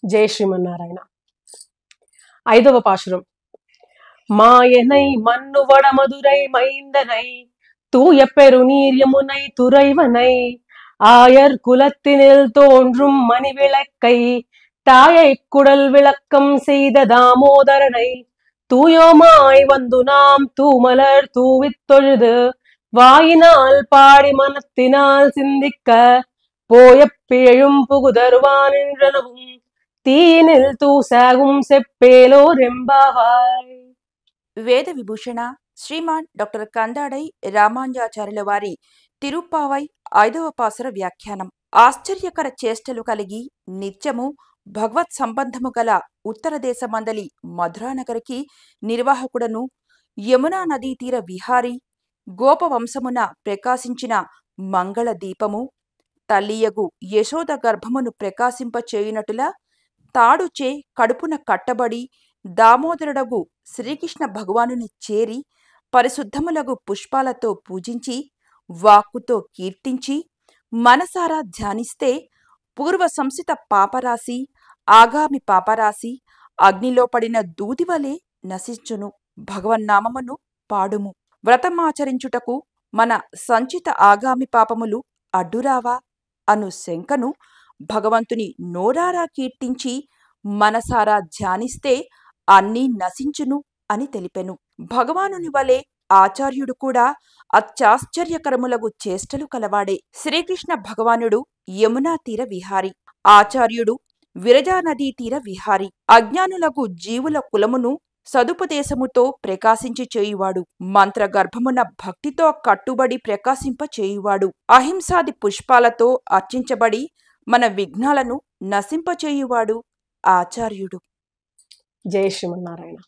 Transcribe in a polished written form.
జై శ్రీమన్నారాయణ. 5వ పాశురం. மாயனை மன்னுவட மதுரை மைந்தனை தூய பெருநீரியமுனை துறைவனை ஆயர் குலத்தினில் தோன்றும் மணிவிளக்கை தாயை குடல் விளக்கம் செய்த தாமோதரனை தூயோமாய் வந்து நாம் தூமலர் தூவித் தொழுது வாயினால் பாடி மனத்தினால் சிந்திக்க போய பிழையும் புகுதருவானின்றனவும் తీనిల్ తూసాగుం సెప్పేలోరెంబావాయ్. వేద విభూషణ శ్రీమాన్ డాక్టర్ కందాడై రామాంజాచార్యుల వారి తిరుప్పావై 5వ పాసుర వ్యాఖ్యానం. ఆశ్చర్యకర చేష్టలు కలిగి నిత్యము భగవత్ సంబంధము గల ఉత్తర దేశమందలి మధురానగరికి నిర్వాహకుడను యమునా నదీ తీర విహారీ గోపవంశమున ప్రకాశించిన మంగళ దీపము తల్లియగు యశోద గర్భమును ప్రకాశింపచేయునటుల తాడుచే కడుపున కట్టబడి దామోదరుడగు శ్రీకృష్ణ భగవానుని చేరి పరిశుద్ధములగు పుష్పాలతో పూజించి వాక్కుతో కీర్తించి మనసారా ధ్యానిస్తే పూర్వ సంసిత పాపరాశి ఆగామి పాపరాశి అగ్నిలో పడిన దూదివలే నశించును. భగవన్నామమును పాడుము. వ్రతమాచరించుటకు మన సంచిత ఆగామి పాపములు అడ్డురావా అను శంకను భగవంతుని నోరారా కీర్తించి మనసారా ధ్యానిస్తే అన్నీ నశించును అని తెలిపెను. భగవానుని వలె ఆచార్యుడు కూడా అత్యాశ్చర్యకరములగు చేష్టలు కలవాడే. శ్రీకృష్ణ భగవానుడు యమునా తీర విహారి, ఆచార్యుడు విరజానదీ తీర విహారి. అజ్ఞానులగు జీవుల కులమును సదుపదేశముతో ప్రకాశించి చేయువాడు, మంత్రగర్భమున భక్తితో కట్టుబడి ప్రకాశింప చేయువాడు, అహింసాది పుష్పాలతో అర్చించబడి మన విఘ్నాలను నశింపచేయువాడు ఆచార్యుడు. జై శ్రీమన్నారాయణ.